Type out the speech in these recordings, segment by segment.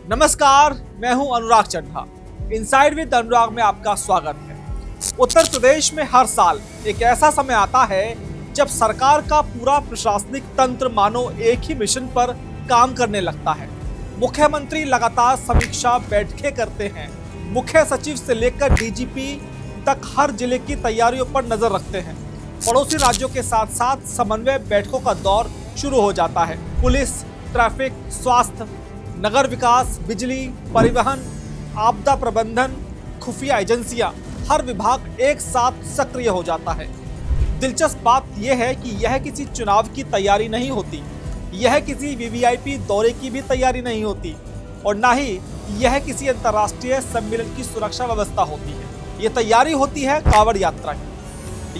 नमस्कार, मैं हूं अनुराग चड्ढा। इनसाइड विद अनुराग में आपका स्वागत है। उत्तर प्रदेश में हर साल एक ऐसा समय आता है जब सरकार का पूरा प्रशासनिक तंत्र मानो एक ही मिशन पर काम करने लगता है। मुख्यमंत्री लगातार समीक्षा बैठकें करते हैं। मुख्य सचिव से लेकर डीजीपी तक हर जिले की तैयारियों पर नजर रखते हैं। पड़ोसी राज्यों के साथ साथ समन्वय बैठकों का दौर शुरू हो जाता है। पुलिस, ट्रैफिक, स्वास्थ्य, नगर विकास, बिजली, परिवहन, आपदा प्रबंधन, खुफिया एजेंसियां, हर विभाग एक साथ सक्रिय हो जाता है। दिलचस्प बात यह है कि यह किसी चुनाव की तैयारी नहीं होती, यह किसी वीवीआईपी दौरे की भी तैयारी नहीं होती और ना ही यह किसी अंतर्राष्ट्रीय सम्मेलन की सुरक्षा व्यवस्था होती है। यह तैयारी होती है कांवड़ यात्रा की।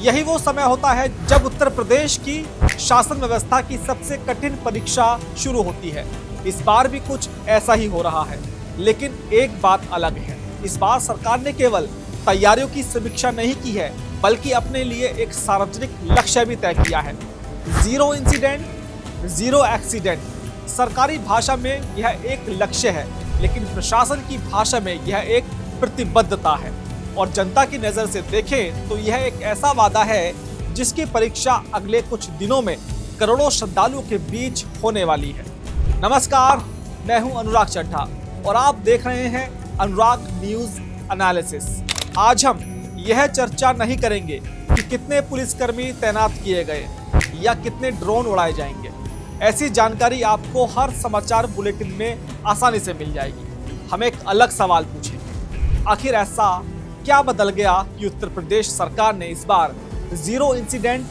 यही वो समय होता है जब उत्तर प्रदेश की शासन व्यवस्था की सबसे कठिन परीक्षा शुरू होती है। इस बार भी कुछ ऐसा ही हो रहा है, लेकिन एक बात अलग है। इस बार सरकार ने केवल तैयारियों की समीक्षा नहीं की है, बल्कि अपने लिए एक सार्वजनिक लक्ष्य भी तय किया है। 0 इंसिडेंट, 0 एक्सीडेंट। सरकारी भाषा में यह एक लक्ष्य है, लेकिन प्रशासन की भाषा में यह एक प्रतिबद्धता है। और जनता की नजर से देखें तो यह एक ऐसा वादा है जिसकी परीक्षा अगले कुछ दिनों में करोड़ों श्रद्धालुओं के बीच होने वाली है। नमस्कार, मैं हूं अनुराग चड्ढा और आप देख रहे हैं अनुराग न्यूज एनालिसिस। आज हम यह चर्चा नहीं करेंगे कि कितने पुलिसकर्मी तैनात किए गए या कितने ड्रोन उड़ाए जाएंगे। ऐसी जानकारी आपको हर समाचार बुलेटिन में आसानी से मिल जाएगी। हम एक अलग सवाल पूछेंगे, आखिर ऐसा क्या बदल गया कि उत्तर प्रदेश सरकार ने इस बार 0 इंसिडेंट,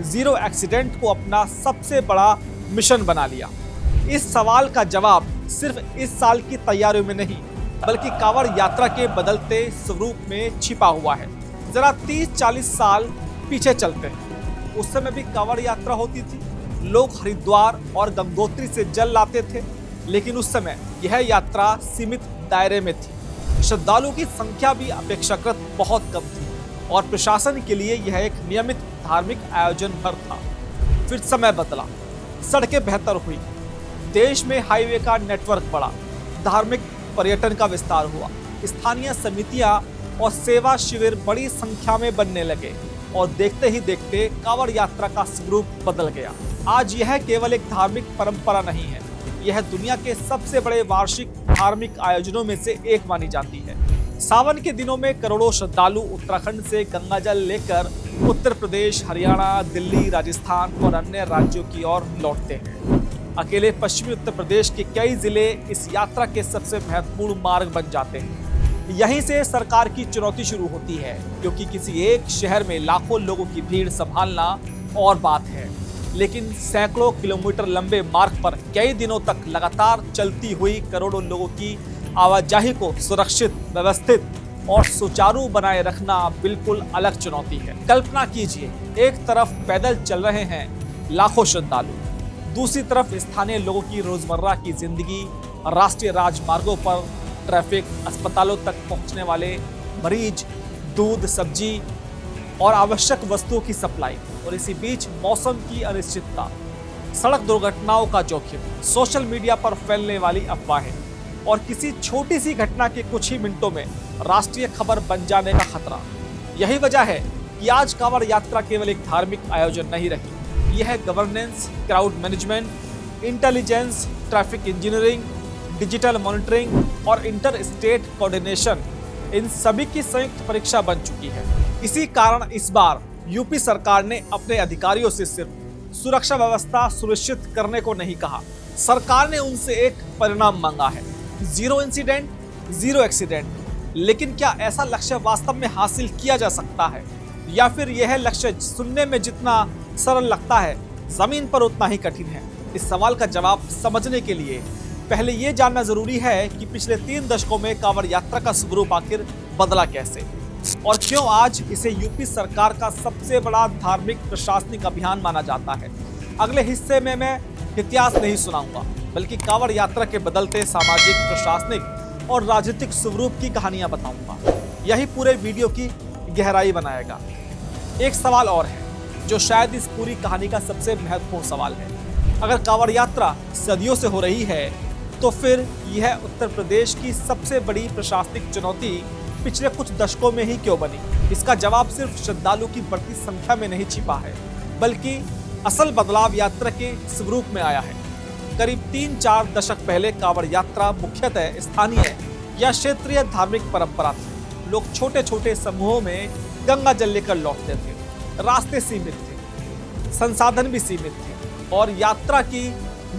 0 एक्सीडेंट को अपना सबसे बड़ा मिशन बना लिया। इस सवाल का जवाब सिर्फ इस साल की तैयारियों में नहीं, बल्कि कांवड़ यात्रा के बदलते स्वरूप में छिपा हुआ है। जरा 30-40 साल पीछे चलते हैं। उस समय भी कांवड़ यात्रा होती थी, लोग हरिद्वार और गंगोत्री से जल लाते थे, लेकिन उस समय यह यात्रा सीमित दायरे में थी। श्रद्धालुओं की संख्या भी अपेक्षाकृत बहुत कम थी और प्रशासन के लिए यह एक नियमित धार्मिक आयोजन भर था। फिर समय बदला, सड़कें बेहतर हुई, देश में हाईवे का नेटवर्क बढ़ा, धार्मिक पर्यटन का विस्तार हुआ, स्थानीय समितियां और सेवा शिविर बड़ी संख्या में बनने लगे और देखते ही देखते कांवड़ यात्रा का स्वरूप बदल गया। आज यह केवल एक धार्मिक परंपरा नहीं है, यह दुनिया के सबसे बड़े वार्षिक धार्मिक आयोजनों में से एक मानी जाती है। सावन के दिनों में करोड़ों श्रद्धालु उत्तराखंड से गंगाजल लेकर उत्तर प्रदेश, हरियाणा, दिल्ली, राजस्थान और अन्य राज्यों की ओर लौटते हैं। अकेले पश्चिमी उत्तर प्रदेश के कई जिले इस यात्रा के सबसे महत्वपूर्ण मार्ग बन जाते हैं। यहीं से सरकार की चुनौती शुरू होती है, क्योंकि किसी एक शहर में लाखों लोगों की भीड़ संभालना और बात है, लेकिन सैकड़ों किलोमीटर लंबे मार्ग पर कई दिनों तक लगातार चलती हुई करोड़ों लोगों की आवाजाही को सुरक्षित, व्यवस्थित और सुचारू बनाए रखना बिल्कुल अलग चुनौती है। कल्पना कीजिए, एक तरफ पैदल चल रहे हैं लाखों श्रद्धालु, दूसरी तरफ स्थानीय लोगों की रोजमर्रा की जिंदगी, राष्ट्रीय राजमार्गों पर ट्रैफिक, अस्पतालों तक पहुंचने वाले मरीज, दूध, सब्जी और आवश्यक वस्तुओं की सप्लाई, और इसी बीच मौसम की अनिश्चितता, सड़क दुर्घटनाओं का जोखिम, सोशल मीडिया पर फैलने वाली अफवाहें और किसी छोटी सी घटना के कुछ ही मिनटों में राष्ट्रीय खबर बन जाने का खतरा। यही वजह है कि आज कांवड़ यात्रा केवल एक धार्मिक आयोजन नहीं रही, यह governance, crowd management, intelligence, traffic engineering, digital monitoring और इंटर स्टेट कोऑर्डिनेशन, इन सभी की संयुक्त परीक्षा बन चुकी है। इसी कारण इस बार यूपी सरकार ने अपने अधिकारियों से सिर्फ सुरक्षा व्यवस्था सुनिश्चित करने को नहीं कहा, सरकार ने उनसे एक परिणाम मांगा है, 0 इंसिडेंट, 0 एक्सीडेंट। लेकिन क्या ऐसा लक्ष्य वास्तव में हासिल किया जा सकता है, या फिर यह लक्ष्य सुनने में जितना सरल लगता है, जमीन पर उतना ही कठिन है? इस सवाल का जवाब समझने के लिए पहले ये जानना जरूरी है कि पिछले 3 दशकों में कांवड़ यात्रा का स्वरूप आखिर बदला कैसे और क्यों आज इसे यूपी सरकार का सबसे बड़ा धार्मिक प्रशासनिक अभियान माना जाता है। अगले हिस्से में मैं इतिहास नहीं सुनाऊंगा, बल्कि कांवड़ यात्रा के बदलते सामाजिक, प्रशासनिक और राजनीतिक स्वरूप की कहानियां बताऊंगा। यही पूरे वीडियो की गहराई बनाएगा। एक सवाल और है जो शायद इस पूरी कहानी का सबसे महत्वपूर्ण सवाल है। अगर कांवड़ यात्रा सदियों से हो रही है, तो फिर यह उत्तर प्रदेश की सबसे बड़ी प्रशासनिक चुनौती पिछले कुछ दशकों में ही क्यों बनी? इसका जवाब सिर्फ श्रद्धालु की बढ़ती संख्या में नहीं छिपा है, बल्कि असल बदलाव यात्रा के स्वरूप में आया है। करीब 3-4 दशक पहले कांवड़ यात्रा मुख्यतः स्थानीय या क्षेत्रीय धार्मिक परंपरा थी। लोग छोटे छोटे समूहों में गंगा जल लेकर लौटते थे। रास्ते सीमित थे, संसाधन भी सीमित थे और यात्रा की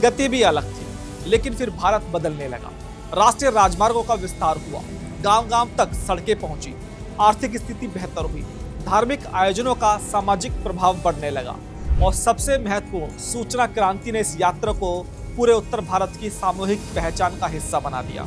गति भी अलग थी। लेकिन फिर भारत बदलने लगा। राष्ट्रीय राजमार्गों का विस्तार हुआ, गांव-गांव तक सड़कें पहुंची, आर्थिक स्थिति बेहतर हुई, धार्मिक आयोजनों का सामाजिक प्रभाव बढ़ने लगा और सबसे महत्वपूर्ण सूचना क्रांति ने इस यात्रा को पूरे उत्तर भारत की सामूहिक पहचान का हिस्सा बना दिया।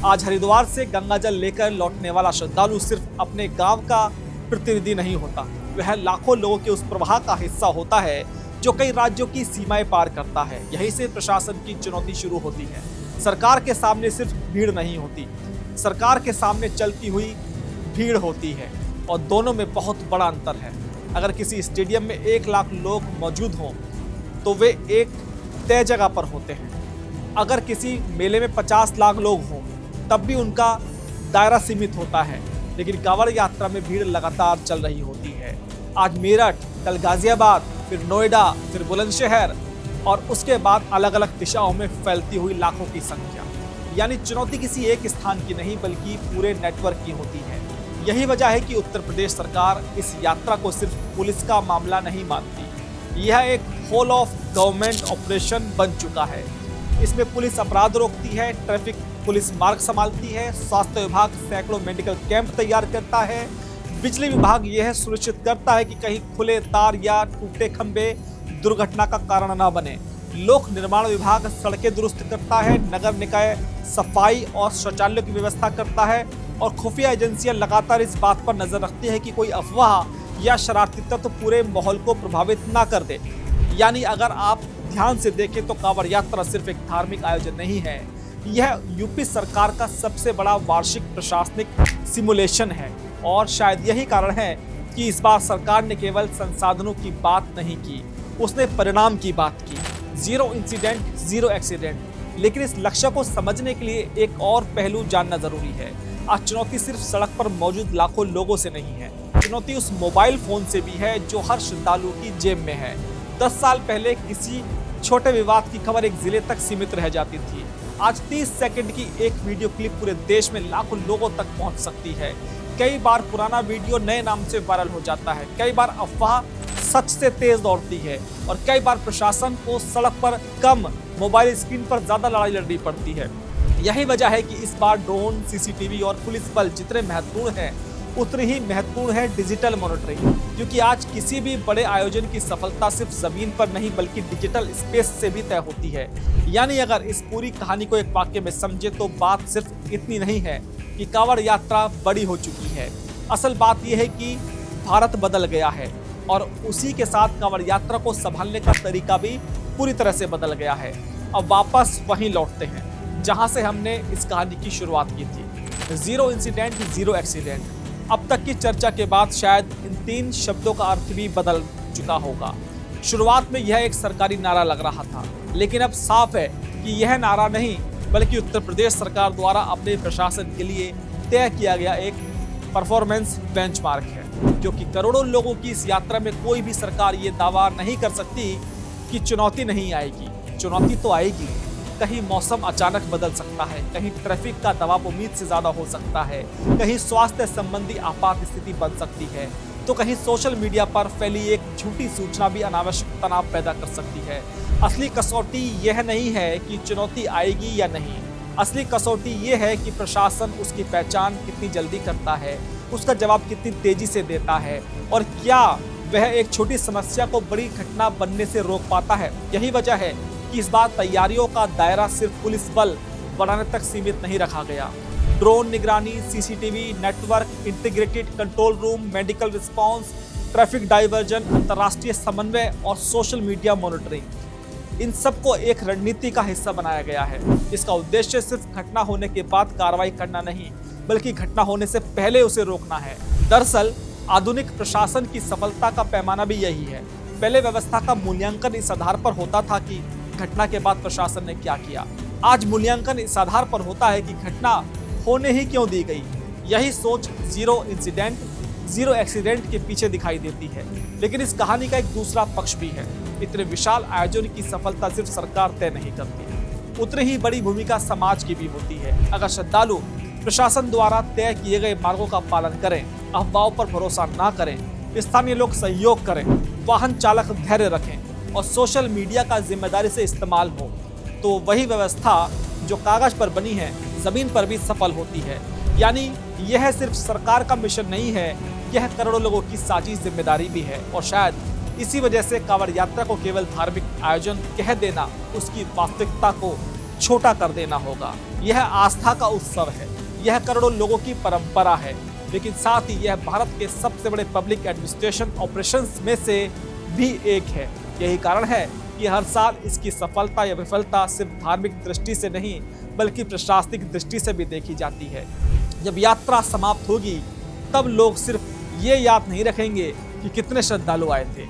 आज हरिद्वार से गंगा जल लेकर लौटने वाला श्रद्धालु सिर्फ अपने गांव का प्रतिनिधि नहीं होता, वह लाखों लोगों के उस प्रवाह का हिस्सा होता है जो कई राज्यों की सीमाएं पार करता है। यहीं से प्रशासन की चुनौती शुरू होती है। सरकार के सामने सिर्फ भीड़ नहीं होती, सरकार के सामने चलती हुई भीड़ होती है और दोनों में बहुत बड़ा अंतर है। अगर किसी स्टेडियम में 1 लाख लोग मौजूद हों तो वे एक तय जगह पर होते हैं। अगर किसी मेले में 50 लाख लोग हों तब भी उनका दायरा सीमित होता है। लेकिन कांवड़ यात्रा में भीड़ लगातार चल रही होती है। आज मेरठ, कल गाजियाबाद, फिर नोएडा, फिर बुलंदशहर और उसके बाद अलग अलग दिशाओं में फैलती हुई लाखों की संख्या। यानी चुनौती किसी एक स्थान की नहीं बल्कि पूरे नेटवर्क की होती है। यही वजह है कि उत्तर प्रदेश सरकार इस यात्रा को सिर्फ पुलिस का मामला नहीं मानती। यह एक होल ऑफ गवर्नमेंट ऑपरेशन बन चुका है। इसमें पुलिस अपराध रोकती है, ट्रैफिक पुलिस मार्ग संभालती है, स्वास्थ्य विभाग सैकड़ों मेडिकल कैंप तैयार करता है, बिजली विभाग यह सुनिश्चित करता है कि कहीं खुले तार या टूटे खंभे दुर्घटना का कारण न बने, लोक निर्माण विभाग सड़कें दुरुस्त करता है, नगर निकाय सफाई और शौचालयों की व्यवस्था करता है और खुफिया एजेंसियां लगातार इस बात पर नजर रखती है कि कोई अफवाह या शरारती तत्व पूरे माहौल को प्रभावित ना कर दे। यानी अगर आप ध्यान से देखें तो कांवड़ यात्रा सिर्फ एक धार्मिक आयोजन नहीं है, यह यूपी सरकार का सबसे बड़ा वार्षिक प्रशासनिक सिमुलेशन है। और शायद यही कारण है कि इस बार सरकार ने केवल संसाधनों की बात नहीं की, उसने परिणाम की बात की। 0 इंसिडेंट 0 एक्सीडेंट। लेकिन इस लक्ष्य को समझने के लिए एक और पहलू जानना जरूरी है। आज चुनौती सिर्फ सड़क पर मौजूद लाखों लोगों से नहीं है, चुनौती उस मोबाइल फोन से भी है जो हर श्रद्धालु की जेब में है। 10 साल पहले किसी छोटे विवाद की खबर एक जिले तक सीमित रह जाती थी। आज 30 सेकंड की एक वीडियो क्लिप पूरे देश में लाखों लोगों तक पहुंच सकती है। कई बार पुराना वीडियो नए नाम से वायरल हो जाता है, कई बार अफवाह सच से तेज दौड़ती है और कई बार प्रशासन को सड़क पर कम, मोबाइल स्क्रीन पर ज्यादा लड़ाई लड़नी पड़ती है। यही वजह है कि इस बार ड्रोन, सीसीटीवी और पुलिस बल जितने महत्वपूर्ण हैं उतनी ही महत्वपूर्ण है डिजिटल मॉनिटरिंग। क्योंकि आज किसी भी बड़े आयोजन की सफलता सिर्फ जमीन पर नहीं बल्कि डिजिटल स्पेस से भी तय होती है। यानी अगर इस पूरी कहानी को एक वाक्य में समझे तो बात सिर्फ इतनी नहीं है कि कांवड़ यात्रा बड़ी हो चुकी है। असल बात यह है कि भारत बदल गया है और उसी के साथ कांवड़ यात्रा को संभालने का तरीका भी पूरी तरह से बदल गया है। अब वापस वहीं लौटते हैं जहां से हमने इस कहानी की शुरुआत की थी। 0 इंसिडेंट 0 एक्सीडेंट। अब तक की चर्चा के बाद शायद इन 3 शब्दों का अर्थ भी बदल चुका होगा। शुरुआत में यह एक सरकारी नारा लग रहा था, लेकिन अब साफ है कि यह नारा नहीं बल्कि उत्तर प्रदेश सरकार द्वारा अपने प्रशासन के लिए तय किया गया एक परफॉर्मेंस बेंचमार्क है। क्योंकि करोड़ों लोगों की इस यात्रा में कोई भी सरकार ये दावा नहीं कर सकती कि चुनौती नहीं आएगी। चुनौती तो आएगी। कहीं मौसम अचानक बदल सकता है, कहीं ट्रैफिक का दबाव उम्मीद से ज्यादा हो सकता है, कहीं स्वास्थ्य संबंधी आपात स्थिति बन सकती है, तो कहीं सोशल मीडिया पर फैली एक झूठी सूचना भी अनावश्यक तनाव पैदा कर सकती है। असली कसौटी यह नहीं है कि चुनौती आएगी या नहीं, असली कसौटी यह है कि प्रशासन उसकी पहचान कितनी जल्दी करता है, उसका जवाब कितनी तेजी से देता है और क्या वह एक छोटी समस्या को बड़ी घटना बनने से रोक पाता है। यही वजह है कि इस बार तैयारियों का दायरा सिर्फ पुलिस बल बढ़ाने तक सीमित नहीं रखा गया। ड्रोन निगरानी, CCTV network, integrated control room, medical response, traffic diversion, अंतर्राष्ट्रीय समन्वय और सोशल मीडिया मॉनिटरिंग, इन सबको एक रणनीति का हिस्सा बनाया गया है। इसका उद्देश्य सिर्फ घटना होने के बाद कार्रवाई करना नहीं बल्कि घटना होने से पहले उसे रोकना है। दरअसल आधुनिक प्रशासन की सफलता का पैमाना भी यही है। पहले व्यवस्था का मूल्यांकन इस आधार पर होता था कि घटना के बाद प्रशासन ने क्या किया, आज मूल्यांकन इस आधार पर होता है कि घटना होने ही क्यों दी गई। यही सोच जीरो इंसिडेंट जीरो एक्सीडेंट के पीछे दिखाई देती है। लेकिन इस कहानी का एक दूसरा पक्ष भी है। इतने विशाल आयोजन की सफलता सिर्फ सरकार तय नहीं करती, उतनी ही बड़ी भूमिका समाज की भी होती है। अगर श्रद्धालु प्रशासन द्वारा तय किए गए मार्गों का पालन करें, अफवाहों पर भरोसा ना करें, स्थानीय लोग सहयोग करें, वाहन चालक धैर्य रखें और सोशल मीडिया का जिम्मेदारी से इस्तेमाल हो, तो वही व्यवस्था जो कागज पर बनी है जमीन पर भी सफल होती है। यानी यह सिर्फ सरकार का मिशन नहीं है, यह करोड़ों लोगों की साझी जिम्मेदारी भी है। और शायद इसी वजह से कांवड़ यात्रा को केवल धार्मिक आयोजन कह देना उसकी वास्तविकता को छोटा कर देना होगा। यह आस्था का उत्सव है, यह करोड़ों लोगों की परंपरा है, लेकिन साथ ही यह भारत के सबसे बड़े पब्लिक एडमिनिस्ट्रेशन ऑपरेशंस में से भी एक है। यही कारण है कि हर साल इसकी सफलता या विफलता सिर्फ धार्मिक दृष्टि से नहीं बल्कि प्रशासनिक दृष्टि से भी देखी जाती है। जब यात्रा समाप्त होगी तब लोग सिर्फ ये याद नहीं रखेंगे कि कितने श्रद्धालु आए थे,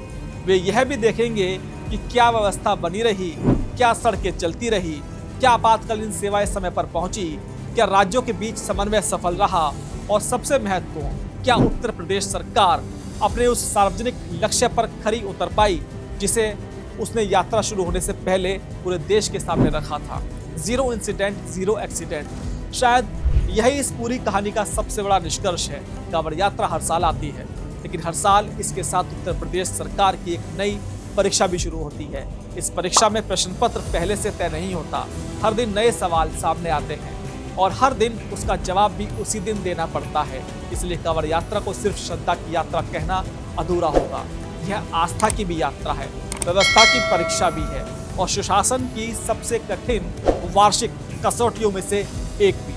वे यह भी देखेंगे कि क्या व्यवस्था बनी रही, क्या सड़कें चलती रही, क्या आपातकालीन सेवाएं समय पर पहुंची, क्या राज्यों के बीच समन्वय सफल रहा और सबसे महत्वपूर्ण क्या उत्तर प्रदेश सरकार अपने उस सार्वजनिक लक्ष्य पर खरी उतर पाई जिसे उसने यात्रा शुरू होने से पहले पूरे देश के सामने रखा था। जीरो इंसिडेंट जीरो एक्सीडेंट, शायद यही इस पूरी कहानी का सबसे बड़ा निष्कर्ष है। कांवड़ यात्रा हर साल आती है, लेकिन हर साल इसके साथ उत्तर प्रदेश सरकार की एक नई परीक्षा भी शुरू होती है। इस परीक्षा में प्रश्न पत्र पहले से तय नहीं होता, हर दिन नए सवाल सामने आते हैं और हर दिन उसका जवाब भी उसी दिन देना पड़ता है। इसलिए कांवड़ यात्रा को सिर्फ श्रद्धा की यात्रा कहना अधूरा होगा। यह आस्था की भी यात्रा है, व्यवस्था की परीक्षा भी है और सुशासन की सबसे कठिन वार्षिक कसौटियों में से एक भी।